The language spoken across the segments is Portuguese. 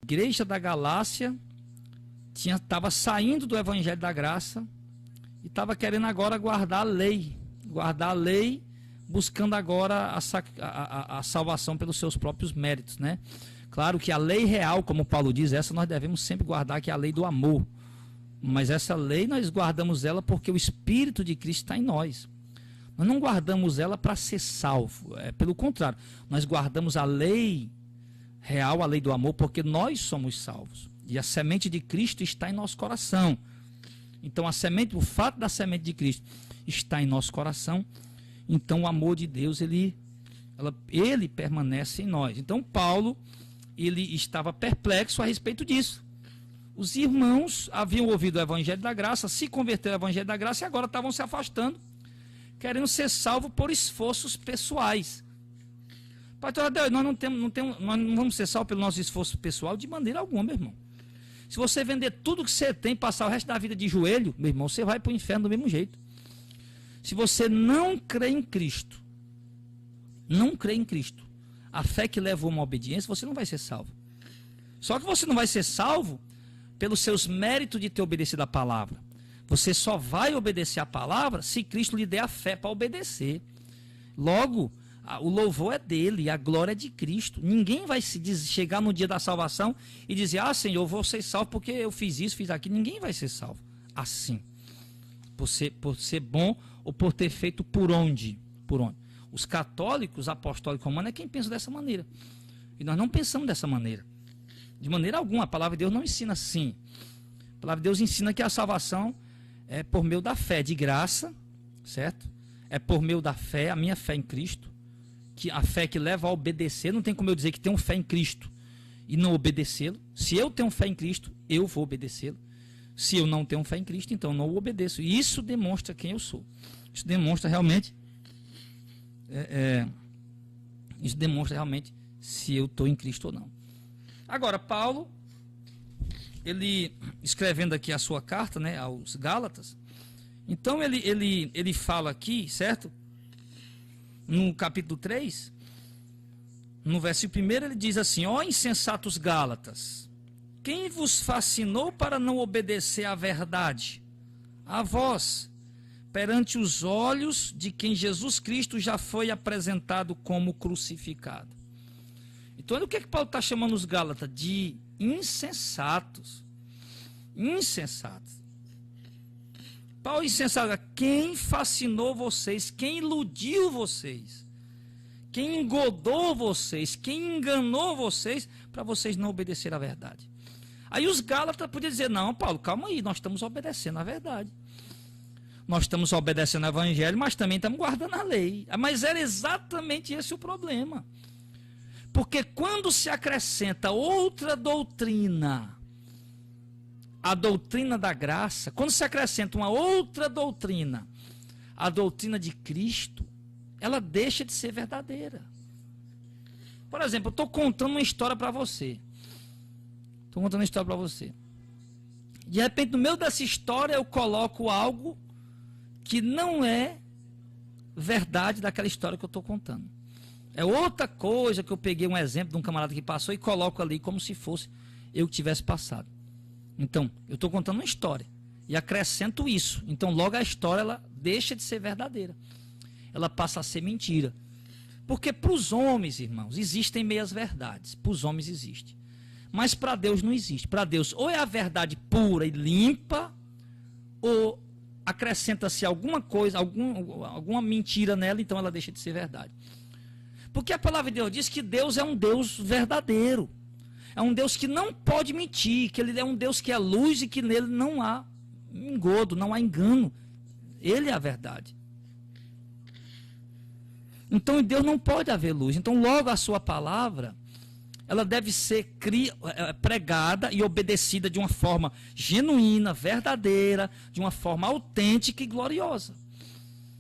igreja da Galácia estava saindo do Evangelho da Graça e estava querendo agora guardar a lei, buscando agora a salvação pelos seus próprios méritos, né? Claro que a lei real, como Paulo diz, essa nós devemos sempre guardar, que é a lei do amor. Mas essa lei nós guardamos ela porque o Espírito de Cristo está em nós. Nós não guardamos ela para ser salvo, pelo contrário, nós guardamos a lei real, a lei do amor, porque nós somos salvos. E a semente de Cristo está em nosso coração. Então o fato da semente de Cristo está em nosso coração, então o amor de Deus, ele permanece em nós. Então Paulo, ele estava perplexo a respeito disso. Os irmãos haviam ouvido o Evangelho da Graça, se converteram ao Evangelho da Graça e agora estavam se afastando, querendo ser salvos por esforços pessoais. Pastor Adel, nós não vamos ser salvos pelo nosso esforço pessoal de maneira alguma, meu irmão. Se você vender tudo que você tem, passar o resto da vida de joelho, meu irmão, você vai para o inferno do mesmo jeito. Se você não crê em Cristo, a fé que leva a uma obediência, você não vai ser salvo. Só que você não vai ser salvo pelos seus méritos de ter obedecido a palavra. Você só vai obedecer a palavra se Cristo lhe der a fé para obedecer. Logo, o louvor é dele, a glória é de Cristo. Ninguém vai chegar no dia da salvação e dizer: ah, Senhor, eu vou ser salvo porque eu fiz isso, fiz aquilo. Ninguém vai ser salvo assim, por ser bom ou por ter feito por onde. Os católicos, apostólicos romanos, é quem pensa dessa maneira. E nós não pensamos dessa maneira. De maneira alguma, a palavra de Deus não ensina assim. A palavra de Deus ensina que a salvação é por meio da fé, de graça, certo? É por meio da fé, a minha fé em Cristo, que a fé que leva a obedecer. Não tem como eu dizer que tenho fé em Cristo e não obedecê-lo. Se eu tenho fé em Cristo, eu vou obedecê-lo. Se eu não tenho fé em Cristo, então não o obedeço. E isso demonstra quem eu sou. Isso demonstra realmente se eu estou em Cristo ou não. Agora, Paulo, ele escrevendo aqui a sua carta, né, aos Gálatas, então ele fala aqui, certo? No capítulo 3, no versículo 1, ele diz assim: ó insensatos Gálatas, quem vos fascinou para não obedecer à verdade? A vós, perante os olhos de quem Jesus Cristo já foi apresentado como crucificado. Então, olha o que Paulo está chamando os Gálatas de insensatos. Insensatos. Paulo, insensato, quem fascinou vocês, quem iludiu vocês, quem engodou vocês, quem enganou vocês, para vocês não obedecerem à verdade. Aí os Gálatas podiam dizer: não, Paulo, calma aí, nós estamos obedecendo à verdade. Nós estamos obedecendo ao Evangelho, mas também estamos guardando a lei. Mas era exatamente esse o problema. Porque quando se acrescenta outra doutrina, a doutrina da graça, quando se acrescenta uma outra doutrina, a doutrina de Cristo, ela deixa de ser verdadeira. Por exemplo, eu estou contando uma história para você. De repente, no meio dessa história, eu coloco algo que não é verdade daquela história que eu estou contando. É outra coisa que eu peguei um exemplo de um camarada que passou e coloco ali como se fosse eu que tivesse passado. Então, eu estou contando uma história e acrescento isso. Então, logo a história ela deixa de ser verdadeira. Ela passa a ser mentira. Porque para os homens, irmãos, existem meias verdades. Para os homens existe. Mas para Deus não existe. Para Deus, ou é a verdade pura e limpa, ou acrescenta-se alguma coisa, alguma mentira nela, então ela deixa de ser verdade. Porque a palavra de Deus diz que Deus é um Deus verdadeiro. É um Deus que não pode mentir, que ele é um Deus que é luz e que nele não há engodo, não há engano. Ele é a verdade. Então em Deus não pode haver luz. Então logo a sua palavra, ela deve ser pregada e obedecida de uma forma genuína, verdadeira, de uma forma autêntica e gloriosa.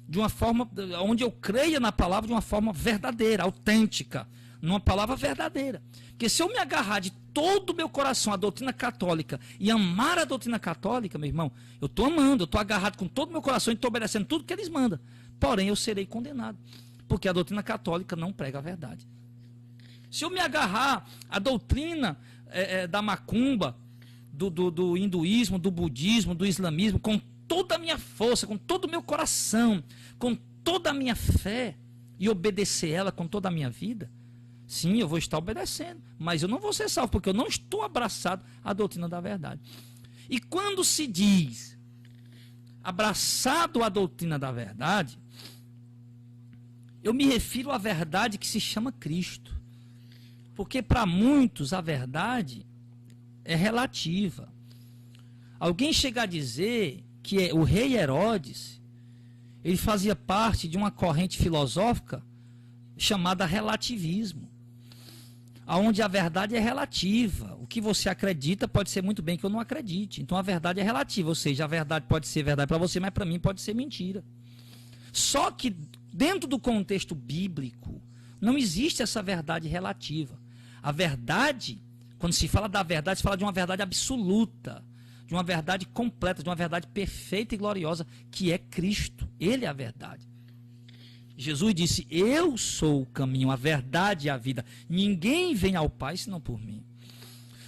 De uma forma onde eu creia na palavra de uma forma verdadeira, autêntica, numa palavra verdadeira. Porque se eu me agarrar de todo o meu coração à doutrina católica e amar a doutrina católica, meu irmão, eu estou amando, eu estou agarrado com todo o meu coração e estou obedecendo tudo que eles mandam. Porém, eu serei condenado, porque a doutrina católica não prega a verdade. Se eu me agarrar à doutrina da macumba, do hinduísmo, do budismo, do islamismo, com toda a minha força, com todo o meu coração, com toda a minha fé, e obedecer ela com toda a minha vida, sim, eu vou estar obedecendo, mas eu não vou ser salvo, porque eu não estou abraçado à doutrina da verdade. E quando se diz abraçado à doutrina da verdade, eu me refiro à verdade que se chama Cristo. Porque para muitos a verdade é relativa. Alguém chega a dizer que o rei Herodes, ele fazia parte de uma corrente filosófica chamada relativismo, onde a verdade é relativa. O que você acredita pode ser muito bem que eu não acredite. Então a verdade é relativa, ou seja, a verdade pode ser verdade para você, mas para mim pode ser mentira. Só que dentro do contexto bíblico, não existe essa verdade relativa. A verdade, quando se fala da verdade, se fala de uma verdade absoluta, de uma verdade completa, de uma verdade perfeita e gloriosa, que é Cristo. Ele é a verdade. Jesus disse: eu sou o caminho, a verdade e a vida. Ninguém vem ao Pai senão por mim.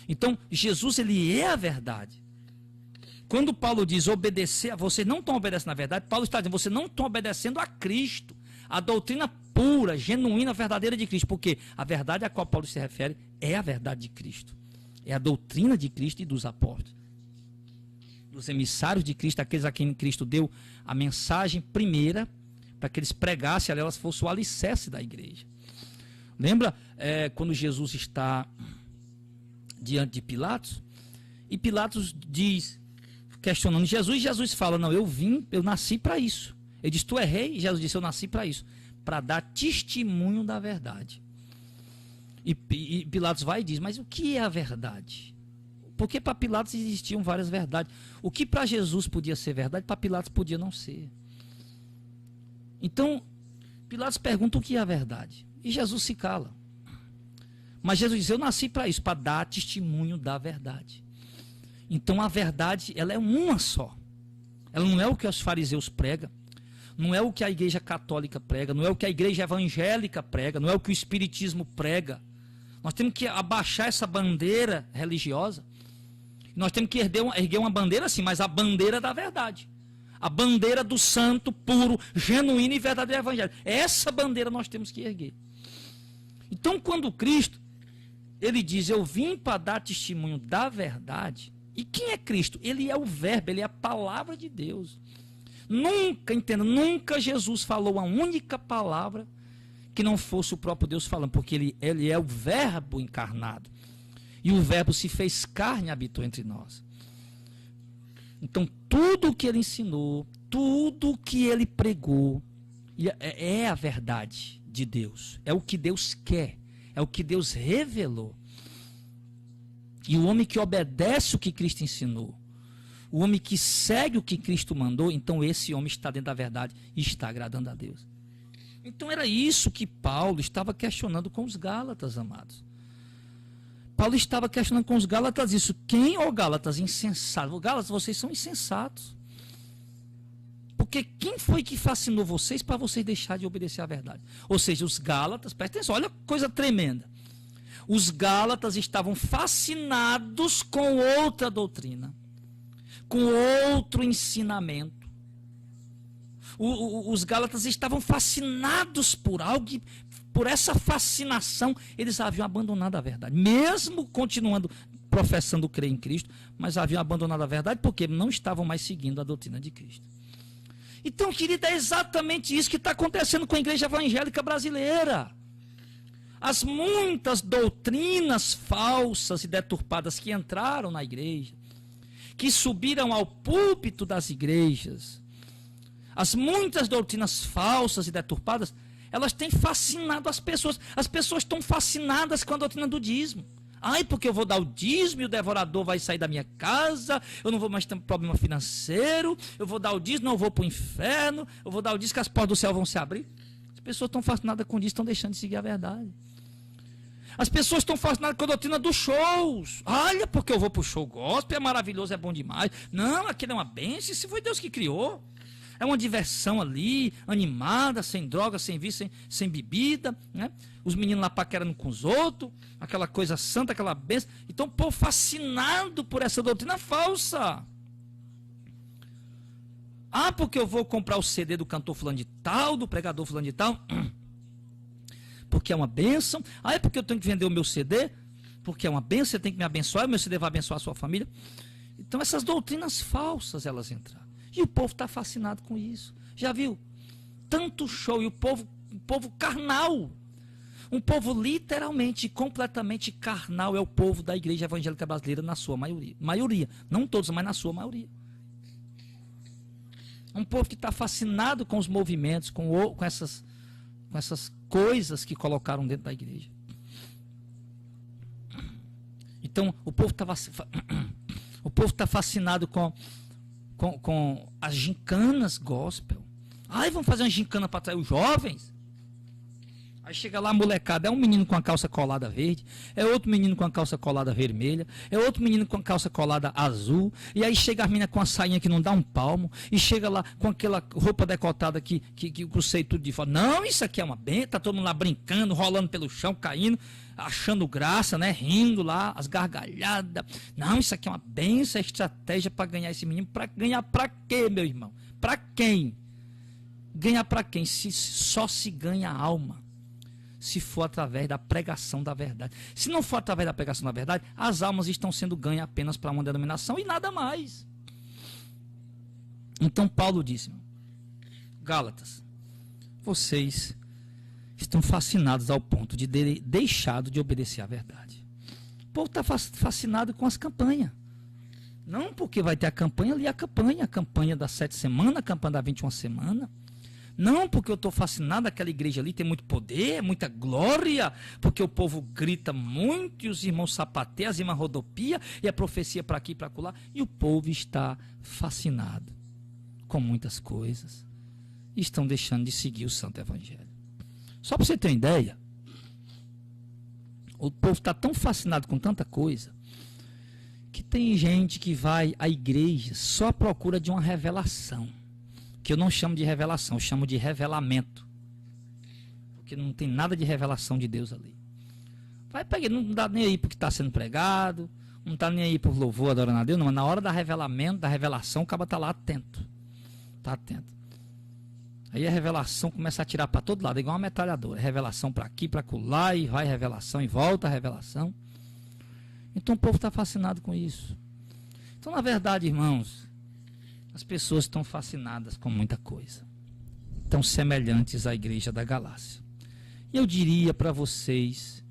Então, Jesus, ele é a verdade. Quando Paulo diz obedecer, vocês não estão obedecendo à verdade, Paulo está dizendo, vocês não estão obedecendo a Cristo, a doutrina pura, genuína, verdadeira de Cristo, porque a verdade a qual Paulo se refere é a verdade de Cristo. É a doutrina de Cristo e dos apóstolos, dos emissários de Cristo, aqueles a quem Cristo deu a mensagem primeira, para que eles pregassem, elas fossem o alicerce da igreja. Lembra quando Jesus está diante de Pilatos? E Pilatos diz, questionando Jesus, Jesus fala: não, eu nasci para isso. Ele diz: tu é rei? E Jesus disse: eu nasci para isso, para dar testemunho da verdade. E Pilatos vai e diz: mas o que é a verdade? Porque para Pilatos existiam várias verdades. O que para Jesus podia ser verdade, para Pilatos podia não ser. Então, Pilatos pergunta o que é a verdade. E Jesus se cala. Mas Jesus diz: eu nasci para isso, para dar testemunho da verdade. Então a verdade, ela é uma só. Ela não é o que os fariseus pregam, não é o que a igreja católica prega, não é o que a igreja evangélica prega, não é o que o espiritismo prega. Nós temos que abaixar essa bandeira religiosa. Nós temos que erguer uma bandeira assim, mas a bandeira da verdade. A bandeira do santo, puro, genuíno e verdadeiro evangelho. Essa bandeira nós temos que erguer. Então, quando Cristo, ele diz: eu vim para dar testemunho da verdade. E quem é Cristo? Ele é o verbo, ele é a palavra de Deus. Nunca, entenda, nunca Jesus falou uma única palavra que não fosse o próprio Deus falando, porque ele é o verbo encarnado. E o verbo se fez carne e habitou entre nós. Então, tudo o que ele ensinou, tudo o que ele pregou, é a verdade de Deus. É o que Deus quer, é o que Deus revelou. E o homem que obedece o que Cristo ensinou, o homem que segue o que Cristo mandou, então esse homem está dentro da verdade e está agradando a Deus. Então era isso que Paulo estava questionando com os Gálatas, amados. Paulo estava questionando com os Gálatas isso. Quem, ó Gálatas, insensatos? Gálatas, vocês são insensatos. Porque quem foi que fascinou vocês para vocês deixarem de obedecer à verdade? Ou seja, os Gálatas, presta atenção, olha que coisa tremenda. Os Gálatas estavam fascinados com outra doutrina, com outro ensinamento. Os Gálatas estavam fascinados por algo, e por essa fascinação eles haviam abandonado a verdade, mesmo continuando professando crer em Cristo, mas haviam abandonado a verdade porque não estavam mais seguindo a doutrina de Cristo. Então, querida, é exatamente isso que está acontecendo com a igreja evangélica brasileira. As muitas doutrinas falsas e deturpadas que entraram na igreja, que subiram ao púlpito das igrejas, as muitas doutrinas falsas e deturpadas, elas têm fascinado as pessoas. As pessoas estão fascinadas com a doutrina do dízimo. Ai, porque eu vou dar o dízimo e o devorador vai sair da minha casa, eu não vou mais ter problema financeiro, eu vou dar o dízimo, não vou para o inferno, eu vou dar o dízimo que as portas do céu vão se abrir. As pessoas estão fascinadas com isso, estão deixando de seguir a verdade. As pessoas estão fascinadas com a doutrina dos shows. Olha, porque eu vou para o show gospel, é maravilhoso, é bom demais. Não, aquilo é uma bênção, se foi Deus que criou. É uma diversão ali, animada, sem droga, sem vício, sem bebida, né? Os meninos lá paquerando com os outros, aquela coisa santa, aquela bênção. Então o povo fascinado por essa doutrina falsa. Ah, porque eu vou comprar o CD do cantor fulano de tal, do pregador fulano de tal, porque é uma bênção. Ah, é porque eu tenho que vender o meu CD, porque é uma bênção, você tem que me abençoar, o meu CD vai abençoar a sua família. Então essas doutrinas falsas, elas entraram. E o povo está fascinado com isso. Já viu? Tanto show, e o povo carnal. Um povo literalmente, completamente carnal é o povo da igreja evangélica brasileira na sua maioria. Não todos, mas na sua maioria. Um povo que está fascinado com os movimentos, com essas coisas que colocaram dentro da igreja. Então, o povo está fascinado com as gincanas gospel. Ai, vamos fazer uma gincana para atrair os jovens? Aí chega lá a molecada, é um menino com a calça colada verde, é outro menino com a calça colada vermelha, é outro menino com a calça colada azul, e aí chega a menina com a sainha que não dá um palmo, e chega lá com aquela roupa decotada que o seio tudo de fora. Não, isso aqui é uma bênção, tá todo mundo lá brincando, rolando pelo chão, caindo, achando graça, né, rindo lá, as gargalhadas. Não, isso aqui é uma bênção, é estratégia para ganhar esse menino. Para ganhar para quê, meu irmão? Para quem? Ganhar para quem? Só se ganha a alma. Se for através da pregação da verdade. Se não for através da pregação da verdade, as almas estão sendo ganhas apenas para uma denominação e nada mais. Então Paulo disse, Gálatas, vocês estão fascinados ao ponto de terem deixado de obedecer à verdade. O povo está fascinado com as campanhas. Não porque vai ter a campanha ali, a campanha das 7 semanas, a campanha das 21 semanas. Não porque eu estou fascinado, aquela igreja ali tem muito poder, muita glória, porque o povo grita muito, e os irmãos sapateiam, as irmãs rodopiam, e a profecia para aqui e para acolá, e o povo está fascinado com muitas coisas, e estão deixando de seguir o Santo Evangelho. Só para você ter uma ideia, o povo está tão fascinado com tanta coisa, que tem gente que vai à igreja só à procura de uma revelação. Que eu não chamo de revelação, eu chamo de revelamento. Porque não tem nada de revelação de Deus ali. Vai pegar, não dá nem aí porque está sendo pregado, não está nem aí por louvor, adorando a Deus, não, mas na hora da revelamento, da revelação, o cara está lá atento. Está atento. Aí a revelação começa a tirar para todo lado, igual uma metralhadora. Revelação para aqui, para acolá, e vai revelação, e volta a revelação. Então o povo está fascinado com isso. Então, na verdade, irmãos, as pessoas estão fascinadas com muita coisa. Estão semelhantes à igreja da Galácia. E eu diria para vocês,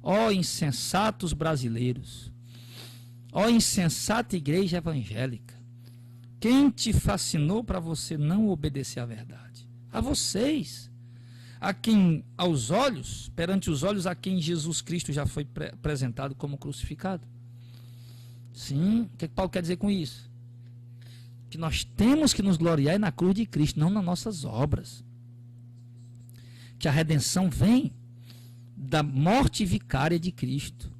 ó insensatos brasileiros, ó insensata igreja evangélica, quem te fascinou para você não obedecer à verdade? A vocês. A quem, aos olhos, perante os olhos a quem Jesus Cristo já foi apresentado como crucificado. Sim, o que Paulo quer dizer com isso? Que nós temos que nos gloriar na cruz de Cristo, não nas nossas obras. Que a redenção vem da morte vicária de Cristo,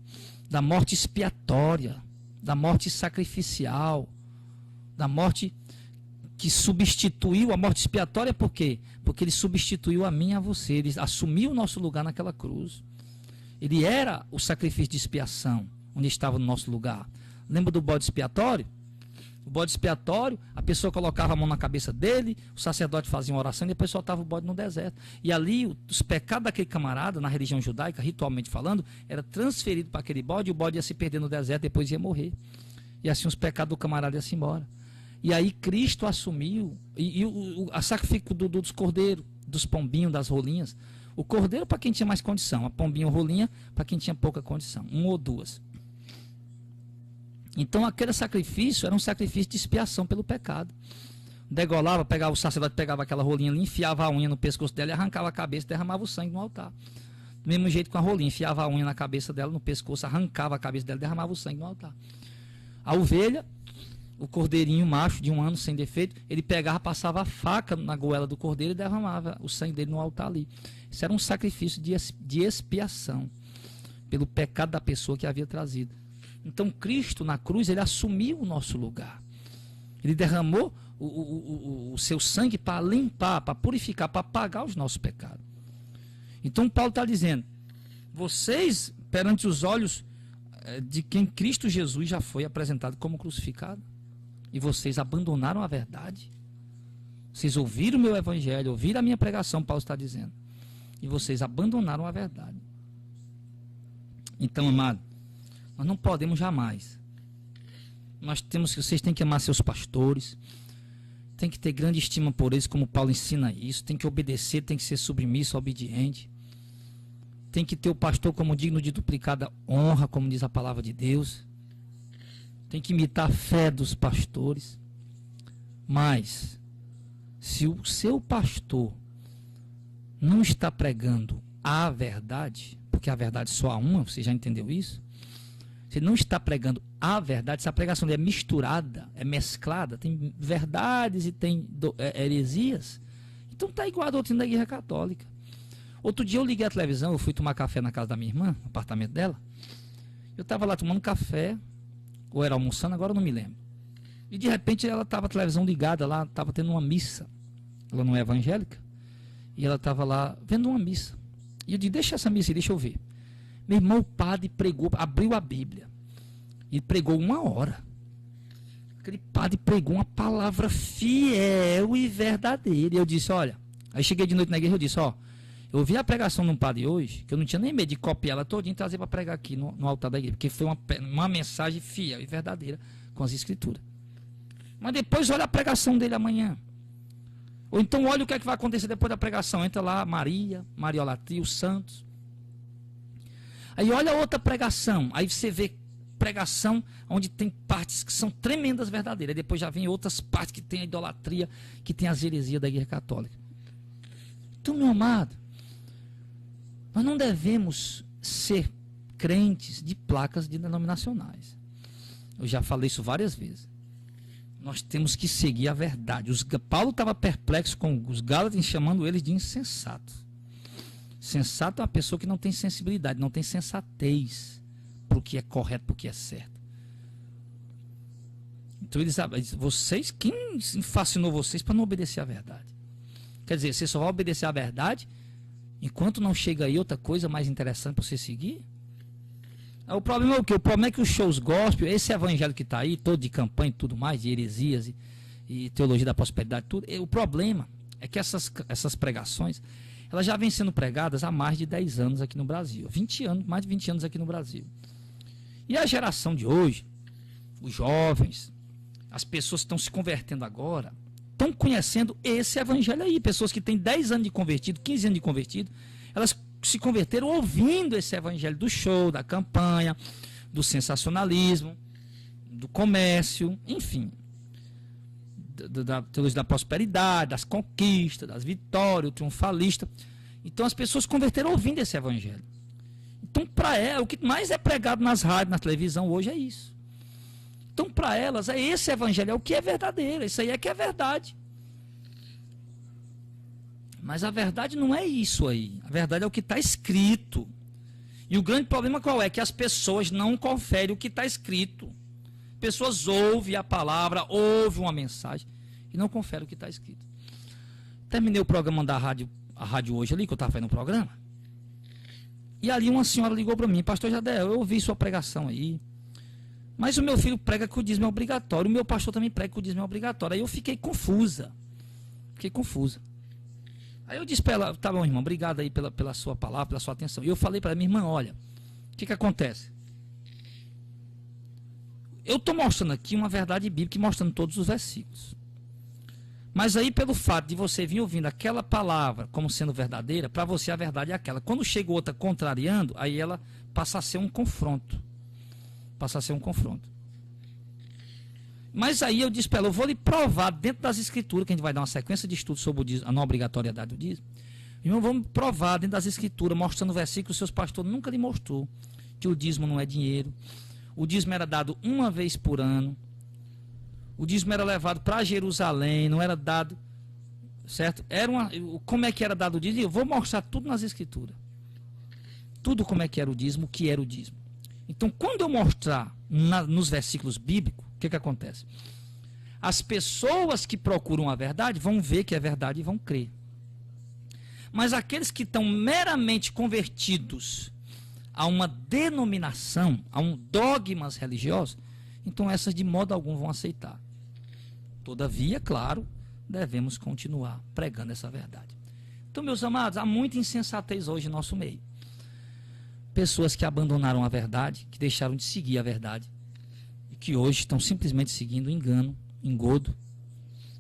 da morte expiatória, da morte sacrificial, da morte que substituiu a morte expiatória. Por quê? Porque ele substituiu a mim e a você, ele assumiu o nosso lugar naquela cruz. Ele era o sacrifício de expiação, onde estava no nosso lugar. Lembra do bode expiatório? O bode expiatório, a pessoa colocava a mão na cabeça dele, o sacerdote fazia uma oração e depois soltava o bode no deserto. E ali, os pecados daquele camarada, na religião judaica, ritualmente falando, era transferido para aquele bode, e o bode ia se perder no deserto, depois ia morrer. E assim os pecados do camarada iam se embora. E aí Cristo assumiu, a sacrifício dos cordeiros, dos pombinhos, das rolinhas. O cordeiro para quem tinha mais condição, a pombinha ou rolinha para quem tinha pouca condição, uma ou duas. Então aquele sacrifício era um sacrifício de expiação pelo pecado. Degolava, pegava o sacerdote, pegava aquela rolinha ali, enfiava a unha no pescoço dela e arrancava a cabeça e derramava o sangue no altar. Do mesmo jeito com a rolinha, enfiava a unha na cabeça dela, no pescoço, arrancava a cabeça dela e derramava o sangue no altar. A ovelha, o cordeirinho macho de 1 ano sem defeito, ele pegava, passava a faca na goela do cordeiro e derramava o sangue dele no altar ali. Isso era um sacrifício de expiação pelo pecado da pessoa que havia trazido. Então Cristo na cruz, ele assumiu o nosso lugar. Ele derramou o seu sangue para limpar, para purificar, para pagar os nossos pecados. Então Paulo está dizendo, vocês, perante os olhos de quem Cristo Jesus já foi apresentado como crucificado, e vocês abandonaram a verdade. Vocês ouviram o meu evangelho, ouviram a minha pregação, Paulo está dizendo, e vocês abandonaram a verdade. Então, amado, nós não podemos jamais. Vocês têm que amar seus pastores, tem que ter grande estima por eles, como Paulo ensina isso, tem que obedecer, tem que ser submisso, obediente. Tem que ter o pastor como digno de duplicada honra, como diz a palavra de Deus. Tem que imitar a fé dos pastores. Mas, se o seu pastor não está pregando a verdade, porque a verdade só há uma, você já entendeu isso? Se não está pregando a verdade, se a pregação dele é misturada, é mesclada, tem verdades e tem heresias, então está igual a doutrina da Igreja Católica. Outro dia eu liguei a televisão, eu fui tomar café na casa da minha irmã, no apartamento dela. Eu estava lá tomando café, ou era almoçando, agora eu não me lembro. E de repente ela estava a televisão ligada lá, estava tendo uma missa. Ela não é evangélica. E ela estava lá vendo uma missa. E eu disse, deixa essa missa aí, deixa eu ver. Meu irmão, o padre pregou, abriu a Bíblia. E pregou 1 hora. Aquele padre pregou uma palavra fiel e verdadeira. E eu disse, olha, aí cheguei de noite na igreja e eu disse, ó, eu ouvi a pregação de um padre hoje, que eu não tinha nem medo de copiar ela todinha e trazer para pregar aqui no altar da igreja, porque foi uma mensagem fiel e verdadeira com as escrituras. Mas depois olha a pregação dele amanhã. Ou então olha o que é que vai acontecer depois da pregação. Entra lá Maria, Mariolatria, os santos. Aí olha outra pregação, aí você vê pregação onde tem partes que são tremendas verdadeiras. Aí depois já vem outras partes que tem a idolatria, que tem as heresias da Igreja Católica. Então, meu amado, nós não devemos ser crentes de placas denominacionais. Eu já falei isso várias vezes. Nós temos que seguir a verdade. Paulo estava perplexo com os Gálatas, chamando eles de insensatos. Sensato é uma pessoa que não tem sensibilidade, não tem sensatez para o que é correto, para o que é certo. Então eles vocês, quem fascinou vocês para não obedecer à verdade? Quer dizer, você só vai obedecer à verdade enquanto não chega aí outra coisa mais interessante para você seguir? O problema é o quê? O problema é que os shows gospel, esse evangelho que está aí, todo de campanha e tudo mais, de heresias e teologia da prosperidade, tudo, o problema é que essas pregações, elas já vêm sendo pregadas há mais de 10 anos aqui no Brasil. 20 anos, mais de 20 anos aqui no Brasil. E a geração de hoje, os jovens, as pessoas que estão se convertendo agora, estão conhecendo esse evangelho aí. Pessoas que têm 10 anos de convertido, 15 anos de convertido, elas se converteram ouvindo esse evangelho do show, da campanha, do sensacionalismo, do comércio, enfim, da teologia da prosperidade, das conquistas, das vitórias, o triunfalista. Então as pessoas se converteram ouvindo esse evangelho. Então, para elas, o que mais é pregado nas rádios, na televisão hoje é isso. Então, para elas, é esse evangelho, é o que é verdadeiro, isso aí é que é verdade. Mas a verdade não é isso aí. A verdade é o que está escrito. E o grande problema qual é? Que as pessoas não conferem o que está escrito. Pessoas ouvem a palavra, ouvem uma mensagem e não conferem o que está escrito. Terminei o programa da rádio, a rádio hoje ali, que eu estava fazendo o programa. E ali uma senhora ligou para mim, pastor Jadel, eu ouvi sua pregação aí. Mas o meu filho prega que o dízimo é obrigatório, o meu pastor também prega que o dízimo é obrigatório. Aí eu fiquei confusa. Aí eu disse para ela, tá bom, irmão, obrigado aí pela sua palavra, pela sua atenção. E eu falei para ela, minha irmã, olha, o que acontece? Eu estou mostrando aqui uma verdade bíblica, mostrando todos os versículos. Mas aí, pelo fato de você vir ouvindo aquela palavra como sendo verdadeira, para você a verdade é aquela. Quando chega outra contrariando, aí ela passa a ser um confronto. Mas aí eu disse para ela, eu vou lhe provar dentro das escrituras, que a gente vai dar uma sequência de estudos sobre o dízimo, a não obrigatoriedade do dízimo. Irmão, vamos provar dentro das escrituras, mostrando versículos, seus pastores nunca lhe mostrou que o dízimo não é dinheiro. O dízimo era dado uma vez por ano. O dízimo era levado para Jerusalém, não era dado, certo? Como é que era dado o dízimo? Eu vou mostrar tudo nas escrituras. Tudo como é que era o dízimo, o que era o dízimo. Então, quando eu mostrar nos versículos bíblicos, o que acontece? As pessoas que procuram a verdade vão ver que é verdade e vão crer. Mas aqueles que estão meramente convertidos a uma denominação, a um dogmas religiosos, então essas de modo algum vão aceitar. Todavia, claro, devemos continuar pregando essa verdade. Então, meus amados, há muita insensatez hoje no nosso meio. Pessoas que abandonaram a verdade, que deixaram de seguir a verdade, e que hoje estão simplesmente seguindo engano, engodo,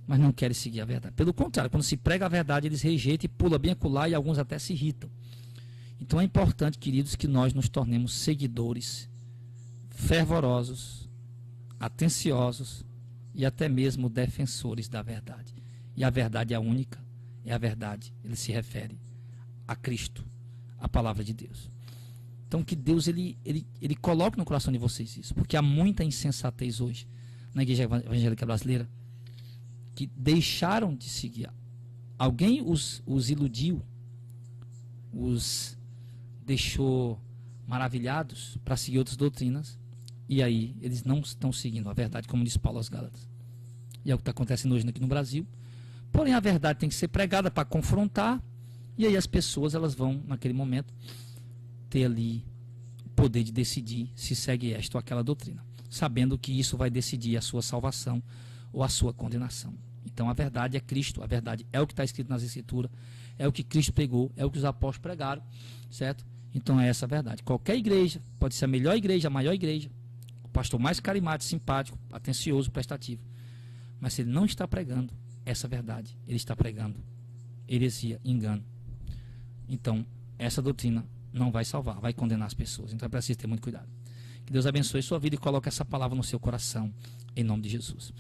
mas não querem seguir a verdade. Pelo contrário, quando se prega a verdade, eles rejeitam e pulam bem acolá e alguns até se irritam. Então é importante, queridos, que nós nos tornemos seguidores fervorosos, atenciosos e até mesmo defensores da verdade. E a verdade é a única, é a verdade. Ele se refere a Cristo, a palavra de Deus. Então que Deus ele coloque no coração de vocês isso, porque há muita insensatez hoje na igreja evangélica brasileira, que deixaram de seguir. Alguém os iludiu, os deixou maravilhados para seguir outras doutrinas, e aí eles não estão seguindo a verdade, como diz Paulo aos Gálatas. E é o que está acontecendo hoje aqui no Brasil. Porém, a verdade tem que ser pregada para confrontar, e aí as pessoas elas vão, naquele momento, ter ali o poder de decidir se segue esta ou aquela doutrina, sabendo que isso vai decidir a sua salvação ou a sua condenação. Então a verdade é Cristo, a verdade é o que está escrito nas Escrituras, é o que Cristo pregou, é o que os apóstolos pregaram, certo? Então é essa a verdade. Qualquer igreja, pode ser a melhor igreja, a maior igreja, o pastor mais carismático, simpático, atencioso, prestativo, mas se ele não está pregando essa verdade, ele está pregando heresia, engano. Então essa doutrina não vai salvar, vai condenar as pessoas. Então é preciso ter muito cuidado. Que Deus abençoe sua vida e coloque essa palavra no seu coração, em nome de Jesus.